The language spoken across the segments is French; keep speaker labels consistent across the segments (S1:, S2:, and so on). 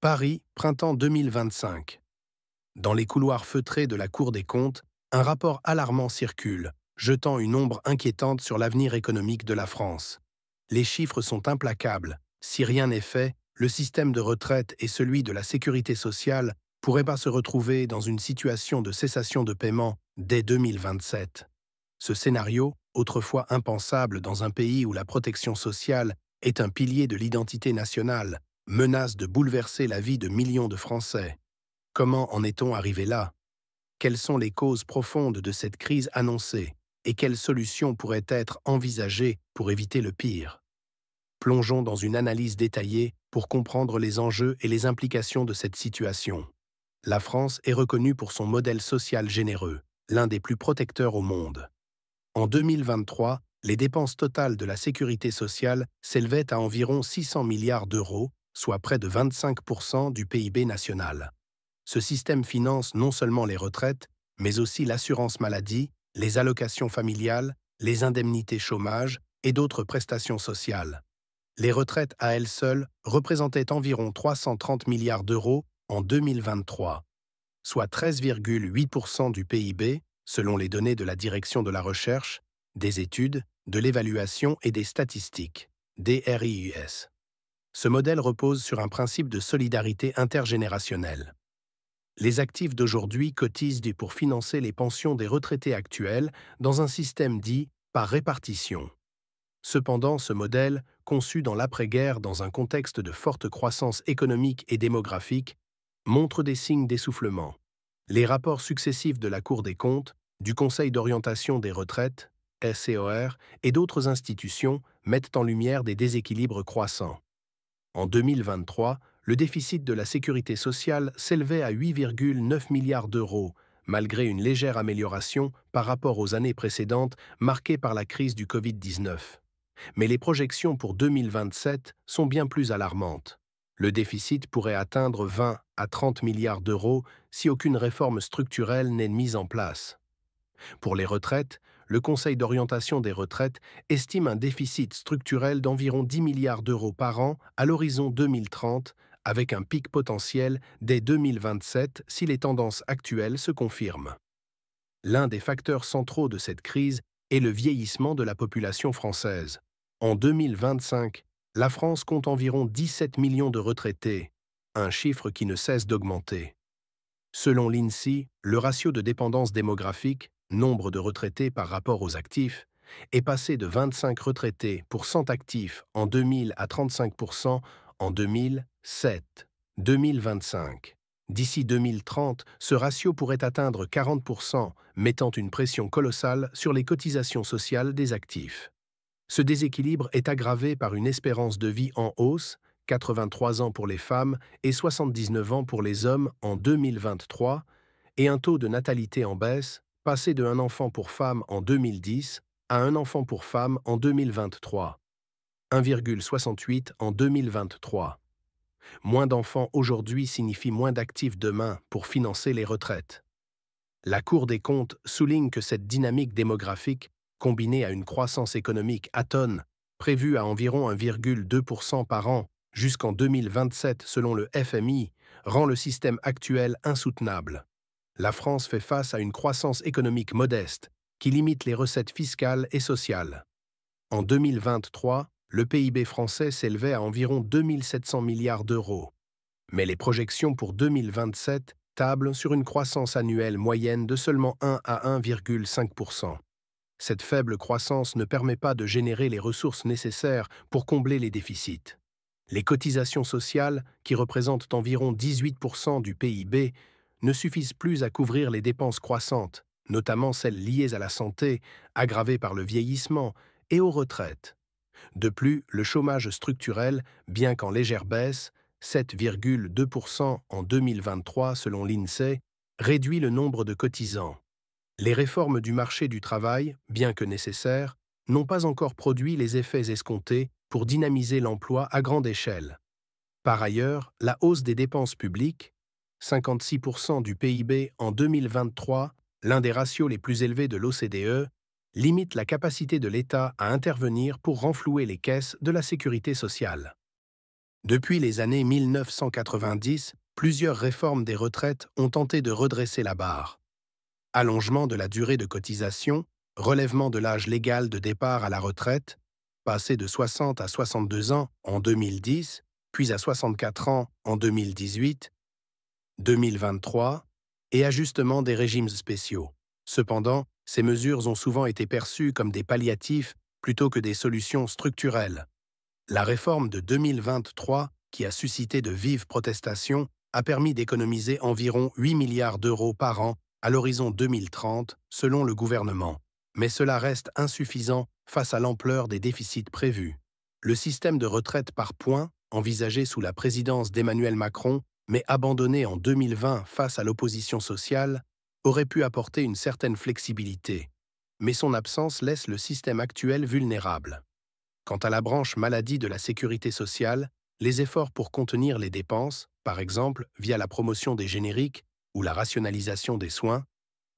S1: Paris, printemps 2025. Dans les couloirs feutrés de la Cour des comptes, un rapport alarmant circule, jetant une ombre inquiétante sur l'avenir économique de la France. Les chiffres sont implacables. Si rien n'est fait, le système de retraite et celui de la sécurité sociale pourraient pas se retrouver dans une situation de cessation de paiement dès 2027. Ce scénario, autrefois impensable dans un pays où la protection sociale est un pilier de l'identité nationale, menace de bouleverser la vie de millions de Français. Comment en est-on arrivé là? Quelles sont les causes profondes de cette crise annoncée et quelles solutions pourraient être envisagées pour éviter le pire? Plongeons dans une analyse détaillée pour comprendre les enjeux et les implications de cette situation. La France est reconnue pour son modèle social généreux, l'un des plus protecteurs au monde. En 2023, les dépenses totales de la sécurité sociale s'élevaient à environ 600 milliards d'euros, soit près de 25% du PIB national. Ce système finance non seulement les retraites, mais aussi l'assurance maladie, les allocations familiales, les indemnités chômage et d'autres prestations sociales. Les retraites à elles seules représentaient environ 330 milliards d'euros en 2023, soit 13,8% du PIB, selon les données de la Direction de la recherche, des études, de l'évaluation et des statistiques, DRIUS. Ce modèle repose sur un principe de solidarité intergénérationnelle. Les actifs d'aujourd'hui cotisent pour financer les pensions des retraités actuels dans un système dit par répartition. Cependant, ce modèle, conçu dans l'après-guerre dans un contexte de forte croissance économique et démographique, montre des signes d'essoufflement. Les rapports successifs de la Cour des comptes, du Conseil d'orientation des retraites, SCOR, et d'autres institutions mettent en lumière des déséquilibres croissants. En 2023, le déficit de la sécurité sociale s'élevait à 8,9 milliards d'euros, malgré une légère amélioration par rapport aux années précédentes marquées par la crise du Covid-19. Mais les projections pour 2027 sont bien plus alarmantes. Le déficit pourrait atteindre 20 à 30 milliards d'euros si aucune réforme structurelle n'est mise en place. Pour les retraites, le Conseil d'orientation des retraites estime un déficit structurel d'environ 10 milliards d'euros par an à l'horizon 2030, avec un pic potentiel dès 2027 si les tendances actuelles se confirment. L'un des facteurs centraux de cette crise est le vieillissement de la population française. En 2025, la France compte environ 17 millions de retraités, un chiffre qui ne cesse d'augmenter. Selon l'INSEE, le ratio de dépendance démographique, nombre de retraités par rapport aux actifs, est passé de 25 retraités pour 100 actifs en 2000 à 35% en 2007-2025. D'ici 2030, ce ratio pourrait atteindre 40%, mettant une pression colossale sur les cotisations sociales des actifs. Ce déséquilibre est aggravé par une espérance de vie en hausse, 83 ans pour les femmes et 79 ans pour les hommes en 2023, et un taux de natalité en baisse, passé de 1 enfant pour femme en 2010 à 1 enfant pour femme en 2023. 1,68 en 2023. Moins d'enfants aujourd'hui signifie moins d'actifs demain pour financer les retraites. La Cour des comptes souligne que cette dynamique démographique, combinée à une croissance économique atone, prévue à environ 1,2% par an jusqu'en 2027 selon le FMI, rend le système actuel insoutenable. La France fait face à une croissance économique modeste qui limite les recettes fiscales et sociales. En 2023, le PIB français s'élevait à environ 2 700 milliards d'euros. Mais les projections pour 2027 tablent sur une croissance annuelle moyenne de seulement 1 à 1,5%. Cette faible croissance ne permet pas de générer les ressources nécessaires pour combler les déficits. Les cotisations sociales, qui représentent environ 18% du PIB, ne suffisent plus à couvrir les dépenses croissantes, notamment celles liées à la santé, aggravées par le vieillissement, et aux retraites. De plus, le chômage structurel, bien qu'en légère baisse, 7,2% en 2023 selon l'INSEE, réduit le nombre de cotisants. Les réformes du marché du travail, bien que nécessaires, n'ont pas encore produit les effets escomptés pour dynamiser l'emploi à grande échelle. Par ailleurs, la hausse des dépenses publiques, 56% du PIB en 2023, l'un des ratios les plus élevés de l'OCDE, limite la capacité de l'État à intervenir pour renflouer les caisses de la sécurité sociale. Depuis les années 1990, plusieurs réformes des retraites ont tenté de redresser la barre. Allongement de la durée de cotisation, relèvement de l'âge légal de départ à la retraite, passé de 60 à 62 ans en 2010, puis à 64 ans en 2018, 2023, et ajustement des régimes spéciaux. Cependant, ces mesures ont souvent été perçues comme des palliatifs plutôt que des solutions structurelles. La réforme de 2023, qui a suscité de vives protestations, a permis d'économiser environ 8 milliards d'euros par an à l'horizon 2030, selon le gouvernement. Mais cela reste insuffisant face à l'ampleur des déficits prévus. Le système de retraite par points, envisagé sous la présidence d'Emmanuel Macron, mais abandonné en 2020 face à l'opposition sociale, aurait pu apporter une certaine flexibilité. Mais son absence laisse le système actuel vulnérable. Quant à la branche maladie de la sécurité sociale, les efforts pour contenir les dépenses, par exemple via la promotion des génériques ou la rationalisation des soins,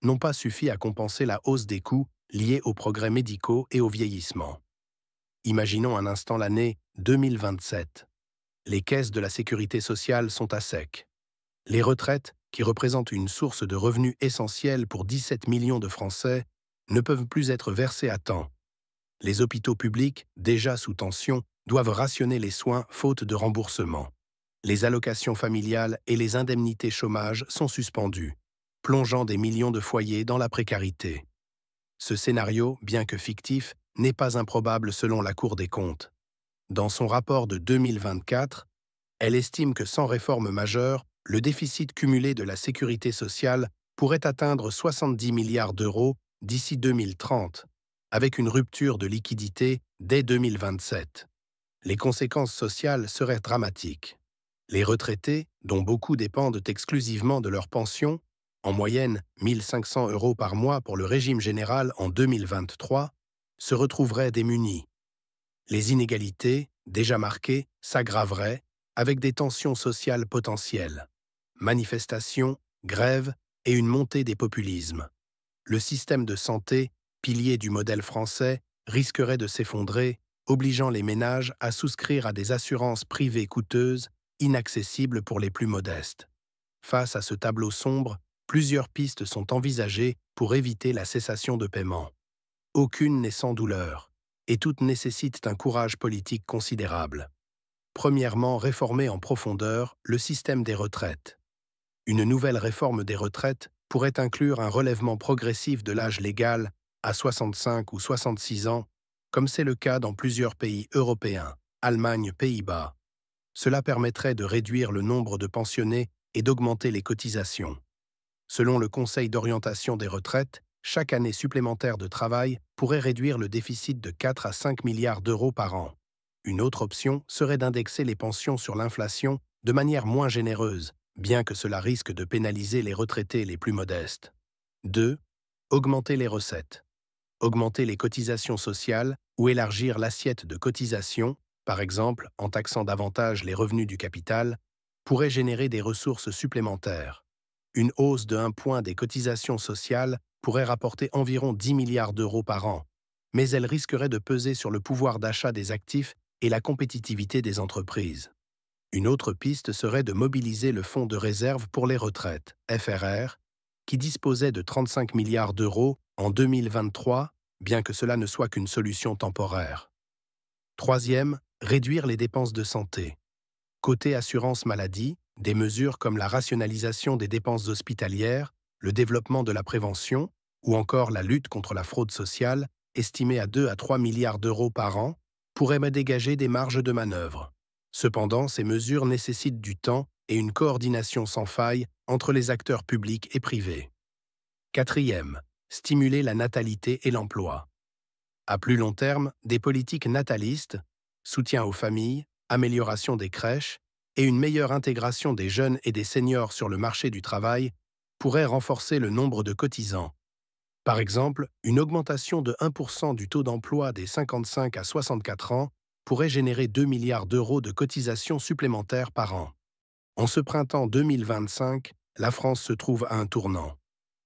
S1: n'ont pas suffi à compenser la hausse des coûts liés aux progrès médicaux et au vieillissement. Imaginons un instant l'année 2027. Les caisses de la sécurité sociale sont à sec. Les retraites, qui représentent une source de revenus essentielle pour 17 millions de Français, ne peuvent plus être versées à temps. Les hôpitaux publics, déjà sous tension, doivent rationner les soins faute de remboursement. Les allocations familiales et les indemnités chômage sont suspendues, plongeant des millions de foyers dans la précarité. Ce scénario, bien que fictif, n'est pas improbable selon la Cour des comptes. Dans son rapport de 2024, elle estime que sans réforme majeure, le déficit cumulé de la sécurité sociale pourrait atteindre 70 milliards d'euros d'ici 2030, avec une rupture de liquidité dès 2027. Les conséquences sociales seraient dramatiques. Les retraités, dont beaucoup dépendent exclusivement de leur pension, en moyenne 1 500 euros par mois pour le régime général en 2023, se retrouveraient démunis. Les inégalités, déjà marquées, s'aggraveraient, avec des tensions sociales potentielles. Manifestations, grèves et une montée des populismes. Le système de santé, pilier du modèle français, risquerait de s'effondrer, obligeant les ménages à souscrire à des assurances privées coûteuses, inaccessibles pour les plus modestes. Face à ce tableau sombre, plusieurs pistes sont envisagées pour éviter la cessation de paiement. Aucune n'est sans douleur, et toutes nécessitent un courage politique considérable. Premièrement, réformer en profondeur le système des retraites. Une nouvelle réforme des retraites pourrait inclure un relèvement progressif de l'âge légal à 65 ou 66 ans, comme c'est le cas dans plusieurs pays européens, Allemagne, Pays-Bas. Cela permettrait de réduire le nombre de pensionnés et d'augmenter les cotisations. Selon le Conseil d'orientation des retraites, chaque année supplémentaire de travail pourrait réduire le déficit de 4 à 5 milliards d'euros par an. Une autre option serait d'indexer les pensions sur l'inflation de manière moins généreuse, bien que cela risque de pénaliser les retraités les plus modestes. 2. Augmenter les recettes. Augmenter les cotisations sociales ou élargir l'assiette de cotisation, par exemple en taxant davantage les revenus du capital, pourrait générer des ressources supplémentaires. Une hausse de 1 point des cotisations sociales pourrait rapporter environ 10 milliards d'euros par an, mais elle risquerait de peser sur le pouvoir d'achat des actifs et la compétitivité des entreprises. Une autre piste serait de mobiliser le Fonds de réserve pour les retraites, FRR, qui disposait de 35 milliards d'euros en 2023, bien que cela ne soit qu'une solution temporaire. Troisième, réduire les dépenses de santé. Côté assurance maladie, des mesures comme la rationalisation des dépenses hospitalières, le développement de la prévention ou encore la lutte contre la fraude sociale, estimée à 2 à 3 milliards d'euros par an, pourraient me dégager des marges de manœuvre. Cependant, ces mesures nécessitent du temps et une coordination sans faille entre les acteurs publics et privés. Quatrième, stimuler la natalité et l'emploi. À plus long terme, des politiques natalistes, soutien aux familles, amélioration des crèches et une meilleure intégration des jeunes et des seniors sur le marché du travail pourraient renforcer le nombre de cotisants. Par exemple, une augmentation de 1% du taux d'emploi des 55 à 64 ans pourrait générer 2 milliards d'euros de cotisations supplémentaires par an. En ce printemps 2025, la France se trouve à un tournant.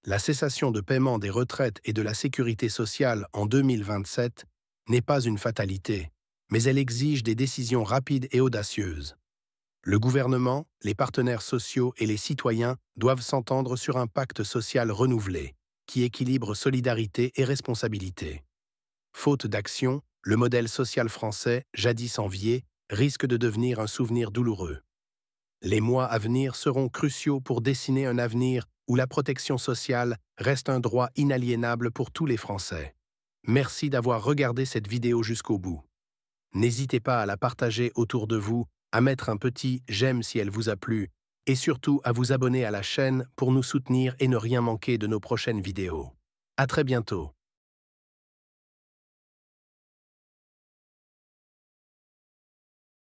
S1: La cessation de paiement des retraites et de la sécurité sociale en 2027 n'est pas une fatalité, mais elle exige des décisions rapides et audacieuses. Le gouvernement, les partenaires sociaux et les citoyens doivent s'entendre sur un pacte social renouvelé, qui équilibre solidarité et responsabilité. Faute d'action, le modèle social français, jadis envié, risque de devenir un souvenir douloureux. Les mois à venir seront cruciaux pour dessiner un avenir où la protection sociale reste un droit inaliénable pour tous les Français. Merci d'avoir regardé cette vidéo jusqu'au bout. N'hésitez pas à la partager autour de vous, à mettre un petit « j'aime » si elle vous a plu, et surtout à vous abonner à la chaîne pour nous soutenir et ne rien manquer de nos prochaines vidéos. À très bientôt.